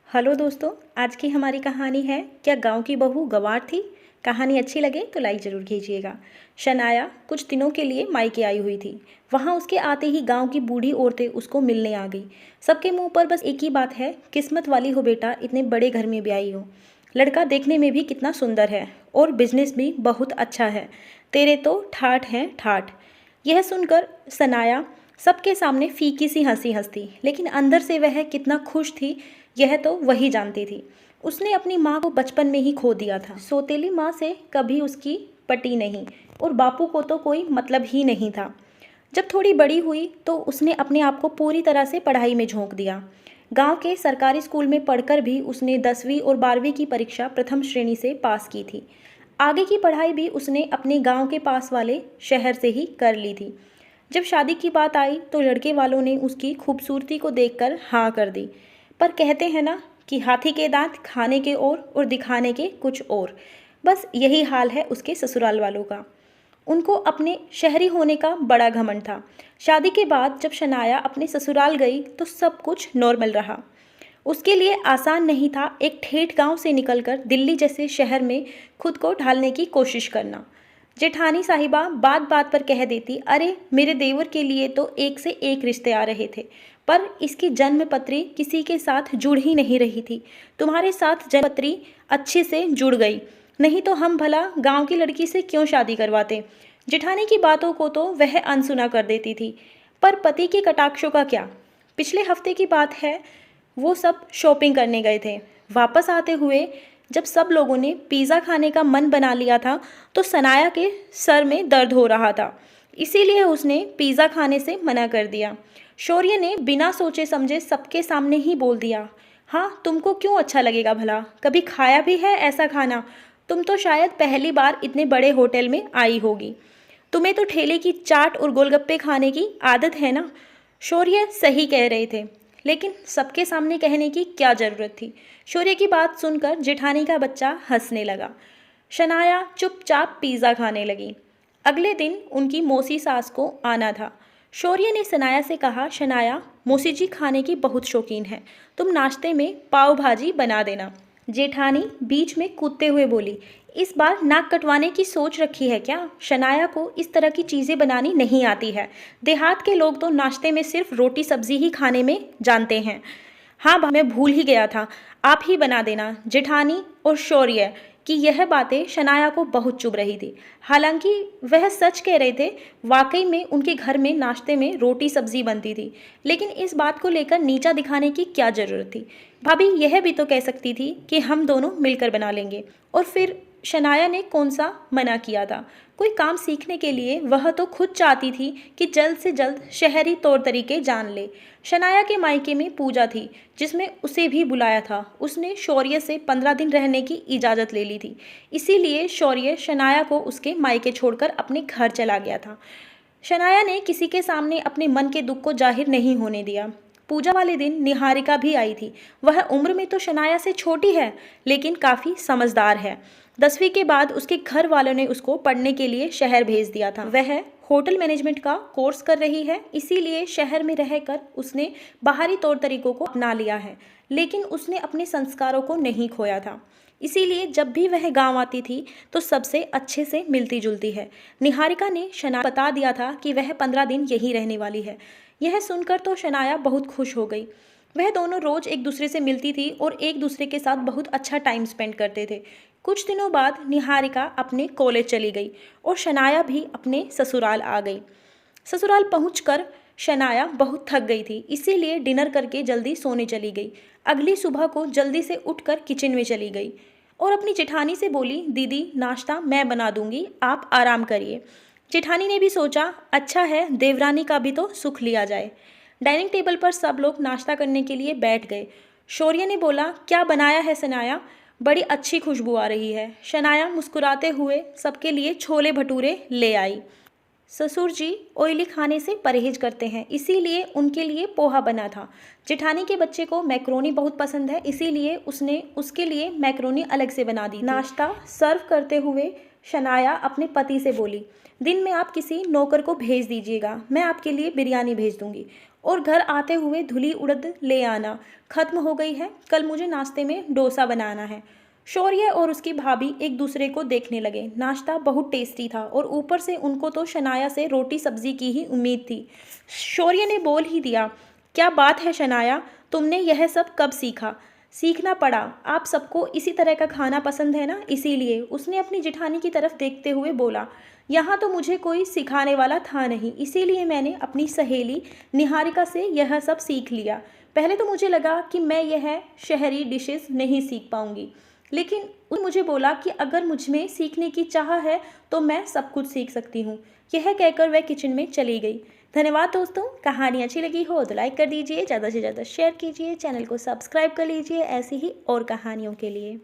Hello दोस्तों, आज की हमारी कहानी है क्या गांव की बहू गंवार थी। कहानी अच्छी लगे तो लाइक ज़रूर कीजिएगा। शनाया कुछ दिनों के लिए मायके आई हुई थी। वहां उसके आते ही गांव की बूढ़ी औरतें उसको मिलने आ गई। सबके मुंह पर बस एक ही बात है, किस्मत वाली हो बेटा, इतने बड़े घर में ब्याही हो। लड़का देखने में भी कितना सुंदर है और बिजनेस भी बहुत अच्छा है। तेरे तो ठाठ हैं ठाठ। यह सुनकर सनाया सबके सामने फीकी सी हंसी हंसती, लेकिन अंदर से वह कितना खुश थी यह तो वही जानती थी। उसने अपनी माँ को बचपन में ही खो दिया था। सौतेली माँ से कभी उसकी पटी नहीं और बापू को तो कोई मतलब ही नहीं था। जब थोड़ी बड़ी हुई तो उसने अपने आप को पूरी तरह से पढ़ाई में झोंक दिया। गांव के सरकारी स्कूल में पढ़कर भी उसने 10वीं और 12वीं की परीक्षा प्रथम श्रेणी से पास की थी। आगे की पढ़ाई भी उसने अपने गांव के पास वाले शहर से ही कर ली थी। जब शादी की बात आई तो लड़के वालों ने उसकी खूबसूरती को देखकर हाँ कर दी। पर कहते हैं ना कि हाथी के दांत खाने के और दिखाने के कुछ और। बस यही हाल है उसके ससुराल वालों का। उनको अपने शहरी होने का बड़ा घमंड था। शादी के बाद जब शनाया अपने ससुराल गई तो सब कुछ नॉर्मल रहा। उसके लिए आसान नहीं था एक ठेठ गांव से निकलकर दिल्ली जैसे शहर में खुद को ढालने की कोशिश करना। जेठानी साहिबा बात बात पर कह देती, अरे मेरे देवर के लिए तो एक से एक रिश्ते आ रहे थे, पर इसकी जन्मपत्री किसी के साथ जुड़ ही नहीं रही थी। तुम्हारे साथ जन्मपत्री अच्छे से जुड़ गई, नहीं तो हम भला गांव की लड़की से क्यों शादी करवाते। जेठानी की बातों को तो वह अनसुना कर देती थी, पर पति के कटाक्षों का क्या। पिछले हफ्ते की बात है, वो सब शॉपिंग करने गए थे। वापस आते हुए जब सब लोगों ने पिज़्ज़ा खाने का मन बना लिया था तो सनाया के सर में दर्द हो रहा था, इसीलिए उसने पिज़्ज़ा खाने से मना कर दिया। शौर्य ने बिना सोचे समझे सबके सामने ही बोल दिया, हाँ तुमको क्यों अच्छा लगेगा भला, कभी खाया भी है ऐसा खाना। तुम तो शायद पहली बार इतने बड़े होटल में आई होगी। तुम्हें तो ठेले की चाट और गोलगप्पे खाने की आदत है ना। शौर्य सही कह रहे थे, लेकिन सबके सामने कहने की क्या ज़रूरत थी। शौर्य की बात सुनकर जेठानी का बच्चा हंसने लगा। शनाया चुपचाप पिज़्ज़ा खाने लगी। अगले दिन उनकी मौसी सास को आना था। शौर्य ने सनाया से कहा, शनाया मौसी जी खाने की बहुत शौकीन है, तुम नाश्ते में पाव भाजी बना देना। जेठानी बीच में कूदते हुए बोली, इस बार नाक कटवाने की सोच रखी है क्या। शनाया को इस तरह की चीज़ें बनानी नहीं आती है। देहात के लोग तो नाश्ते में सिर्फ रोटी सब्जी ही खाने में जानते हैं। हाँ मैं भूल ही गया था, आप ही बना देना। जेठानी और शौर्य की यह बातें शनाया को बहुत चुभ रही थी। हालांकि वह सच कह रहे थे, वाकई में उनके घर में नाश्ते में रोटी सब्जी बनती थी, लेकिन इस बात को लेकर नीचा दिखाने की क्या ज़रूरत थी। भाभी यह भी तो कह सकती थी कि हम दोनों मिलकर बना लेंगे। और फिर शनाया ने कौन सा मना किया था। कोई काम सीखने के लिए वह तो खुद चाहती थी कि जल्द से जल्द शहरी तौर तरीके जान ले। शनाया के मायके में पूजा थी जिसमें उसे भी बुलाया था। उसने शौर्य से 15 दिन रहने की इजाज़त ले ली थी, इसीलिए शौर्य शनाया को उसके मायके छोड़कर अपने घर चला गया था। शनाया ने किसी के सामने अपने मन के दुख को जाहिर नहीं होने दिया। पूजा वाले दिन निहारिका भी आई थी। वह उम्र में तो शनाया से छोटी है, लेकिन काफ़ी समझदार है। 10वीं के बाद उसके घर वालों ने उसको पढ़ने के लिए शहर भेज दिया था। वह होटल मैनेजमेंट का कोर्स कर रही है, इसीलिए शहर में रहकर उसने बाहरी तौर तरीकों को अपना लिया है, लेकिन उसने अपने संस्कारों को नहीं खोया था। इसीलिए जब भी वह गांव आती थी तो सबसे अच्छे से मिलती जुलती है। निहारिका ने शनाया बता दिया था कि वह 15 दिन यहीं रहने वाली है। यह सुनकर तो शनाया बहुत खुश हो गई। वह दोनों रोज एक दूसरे से मिलती थी और एक दूसरे के साथ बहुत अच्छा टाइम स्पेंड करते थे। कुछ दिनों बाद निहारिका अपने कॉलेज चली गई और शनाया भी अपने ससुराल आ गई। ससुराल पहुंचकर शनाया बहुत थक गई थी, इसीलिए डिनर करके जल्दी सोने चली गई। अगली सुबह को जल्दी से उठकर किचन में चली गई और अपनी जेठानी से बोली, दीदी नाश्ता मैं बना दूंगी, आप आराम करिए। जेठानी ने भी सोचा, अच्छा है देवरानी का भी तो सुख लिया जाए। डाइनिंग टेबल पर सब लोग नाश्ता करने के लिए बैठ गए। शौर्य ने बोला, क्या बनाया है शनाया, बड़ी अच्छी खुशबू आ रही है। शनाया मुस्कुराते हुए सबके लिए छोले भटूरे ले आई। ससुर जी ऑयली खाने से परहेज करते हैं, इसीलिए उनके लिए पोहा बना था। जेठानी के बच्चे को मैक्रोनी बहुत पसंद है, इसीलिए उसने उसके लिए मैक्रोनी अलग से बना दी। नाश्ता सर्व करते हुए शनाया अपने पति से बोली, दिन में आप किसी नौकर को भेज दीजिएगा, मैं आपके लिए बिरयानी भेज दूंगी। और घर आते हुए धुली उड़द ले आना, खत्म हो गई है, कल मुझे नाश्ते में डोसा बनाना है। शौर्य और उसकी भाभी एक दूसरे को देखने लगे। नाश्ता बहुत टेस्टी था और ऊपर से उनको तो शनाया से रोटी सब्जी की ही उम्मीद थी। शौर्य ने बोल ही दिया, क्या बात है शनाया, तुमने यह सब कब सीखा? सीखना पड़ा, आप सबको इसी तरह का खाना पसंद है ना, इसीलिए। उसने अपनी जेठानी की तरफ देखते हुए बोला, यहाँ तो मुझे कोई सिखाने वाला था नहीं, इसीलिए मैंने अपनी सहेली निहारिका से यह सब सीख लिया। पहले तो मुझे लगा कि मैं यह शहरी डिशेस नहीं सीख पाऊंगी, लेकिन उसने मुझे बोला कि अगर मुझ में सीखने की चाह है तो मैं सब कुछ सीख सकती हूँ। यह कहकर वह किचन में चली गई। धन्यवाद दोस्तों, कहानी अच्छी लगी हो तो लाइक कर दीजिए, ज़्यादा से ज़्यादा शेयर कीजिए, चैनल को सब्सक्राइब कर लीजिए ऐसी ही और कहानियों के लिए।